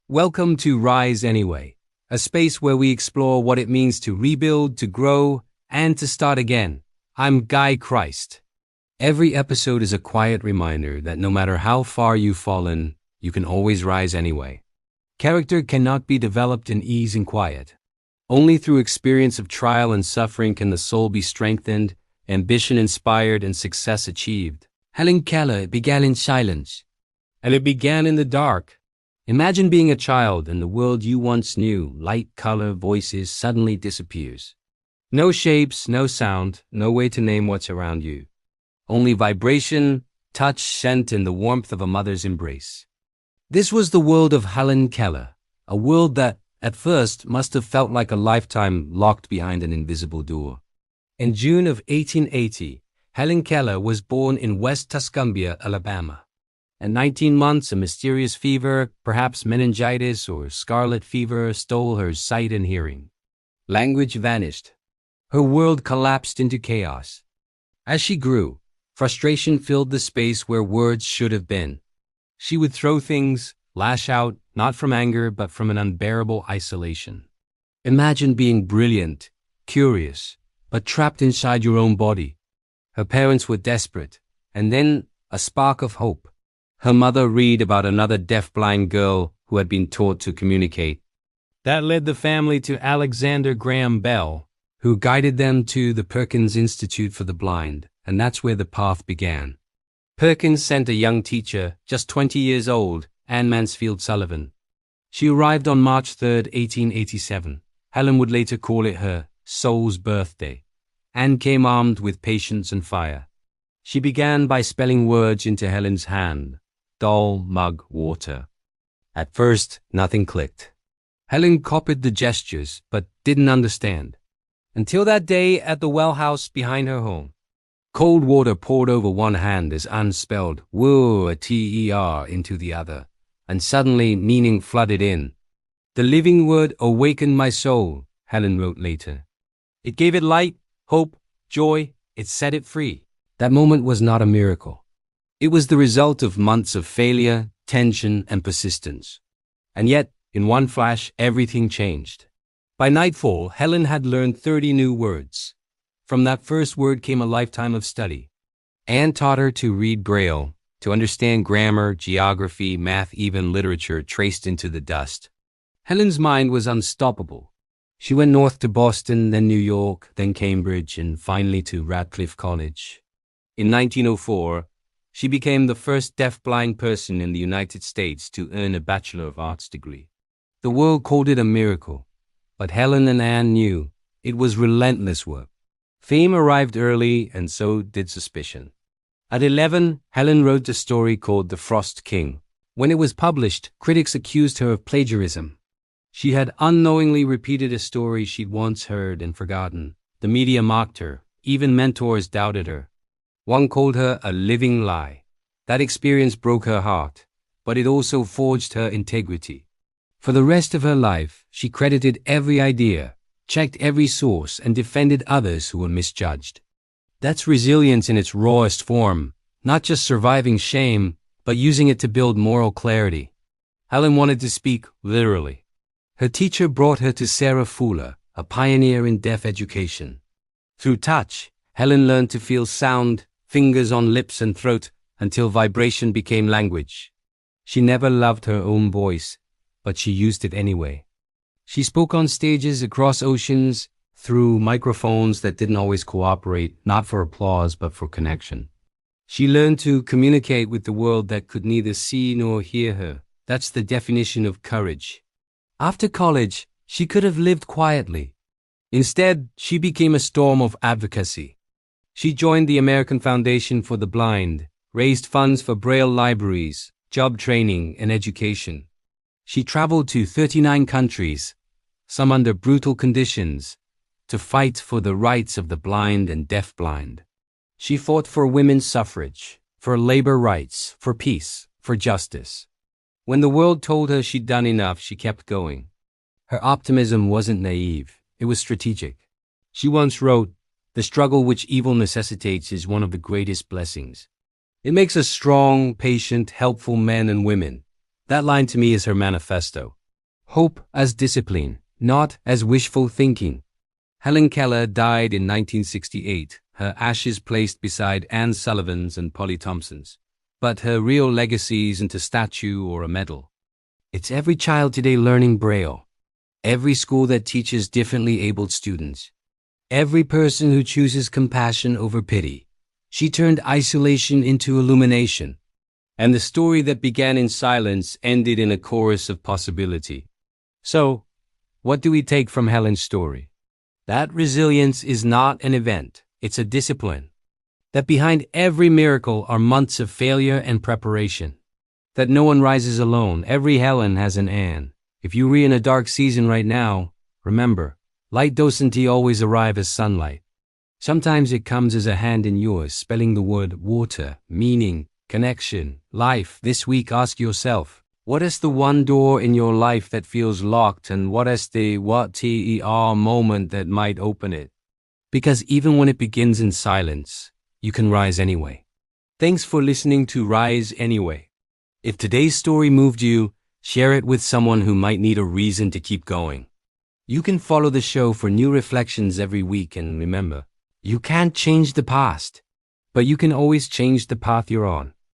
Welcome to Rise Anyway, a space where we explore what it means to rebuild, to grow, and to start again. I'm Guy Christ. Every episode is a quiet reminder that no matter how far you've fallen, you can always rise anyway. Character cannot be developed in ease and quiet. Only through experience of trial and suffering can the soul be strengthened, ambition inspired, and success achieved. Helen Keller, it began in silence. And it began in the dark. Imagine being a child and the world you once knew, light, color, voices, suddenly disappears. No shapes, no sound, no way to name what's around you. Only vibration, touch, scent, and the warmth of a mother's embrace. This was the world of Helen Keller, a world that, at first, must have felt like a lifetime locked behind an invisible door. In June of 1880, Helen Keller was born in West Tuscumbia, Alabama. At 19 months, a mysterious fever, perhaps meningitis or scarlet fever, stole her sight and hearing. Language vanished. Her world collapsed into chaos. As she grew, frustration filled the space where words should have been. She would throw things, lash out, not from anger, but from an unbearable isolation. Imagine being brilliant, curious, but trapped inside your own body. Her parents were desperate, and then a spark of hope. Her mother read about another deaf-blind girl who had been taught to communicate. That led the family to Alexander Graham Bell, who guided them to the Perkins Institute for the Blind, and that's where the path began. Perkins sent a young teacher, just 20 years old, Anne Sullivan. She arrived on March 3, 1887. Helen would later call it her soul's birthday. Anne came armed with patience and fire. She began by spelling words into Helen's hand. Doll, mug, water. At first, nothing clicked. Helen copied the gestures, but didn't understand. Until that day at the well house behind her home. Cold water poured over one hand as Anne spelled T-E-R into the other, and suddenly meaning flooded in. The living word awakened my soul, Helen wrote later. It gave it light, hope, joy, it set it free. That moment was not a miracle. It was the result of months of failure, tension, and persistence. And yet, in one flash, everything changed. By nightfall, Helen had learned 30 new words. From that first word came a lifetime of study. Anne taught her to read Braille, to understand grammar, geography, math, even literature traced into the dust. Helen's mind was unstoppable. She went north to Boston, then New York, then Cambridge, and finally to Radcliffe College. In 1904, she became the first deaf-blind person in the United States to earn a Bachelor of Arts degree. The world called it a miracle, but Helen and Anne knew it was relentless work. Fame arrived early, and so did suspicion. At 11, Helen wrote a story called The Frost King. When it was published, critics accused her of plagiarism. She had unknowingly repeated a story she'd once heard and forgotten. The media mocked her. Even mentors doubted her. One called her a living lie. That experience broke her heart, but it also forged her integrity. For the rest of her life, she credited every idea, checked every source, and defended others who were misjudged. That's resilience in its rawest form, not just surviving shame, but using it to build moral clarity. Helen wanted to speak literally. Her teacher brought her to Sarah Fuller, a pioneer in deaf education. Through touch, Helen learned to feel sound, fingers on lips and throat, until vibration became language. She never loved her own voice, but she used it anyway. She spoke on stages across oceans, through microphones that didn't always cooperate, not for applause, but for connection. She learned to communicate with the world that could neither see nor hear her. That's the definition of courage. After college, she could have lived quietly. Instead, she became a storm of advocacy. She joined the American Foundation for the Blind, raised funds for Braille libraries, job training, and education. She traveled to 39 countries, some under brutal conditions, to fight for the rights of the blind and deaf-blind. She fought for women's suffrage, for labor rights, for peace, for justice. When the world told her she'd done enough, she kept going. Her optimism wasn't naive, it was strategic. She once wrote, "The struggle which evil necessitates is one of the greatest blessings. It makes us strong, patient, helpful men and women. That line to me is her manifesto. Hope as discipline, not as wishful thinking. Helen Keller died in 1968, her ashes placed beside Anne Sullivan's and Polly Thompson's. But her real legacy isn't a statue or a medal. It's every child today learning Braille, every school that teaches differently abled students, every person who chooses compassion over pity. She turned isolation into illumination, and the story that began in silence ended in a chorus of possibility. So, what do we take from Helen's story? That resilience is not an event, it's a discipline. That behind every miracle are months of failure and preparation. That no one rises alone, every Helen has an Anne. If you're in a dark season right now, remember, light doesn't always arrive as sunlight. Sometimes it comes as a hand in yours, spelling the word water, meaning, connection, life. This week ask yourself, what is the one door in your life that feels locked, and what is the moment that might open it? Because even when it begins in silence, you can rise anyway. Thanks for listening to Rise Anyway. If today's story moved you, share it with someone who might need a reason to keep going. You can follow the show for new reflections every week, and remember, you can't change the past, but you can always change the path you're on.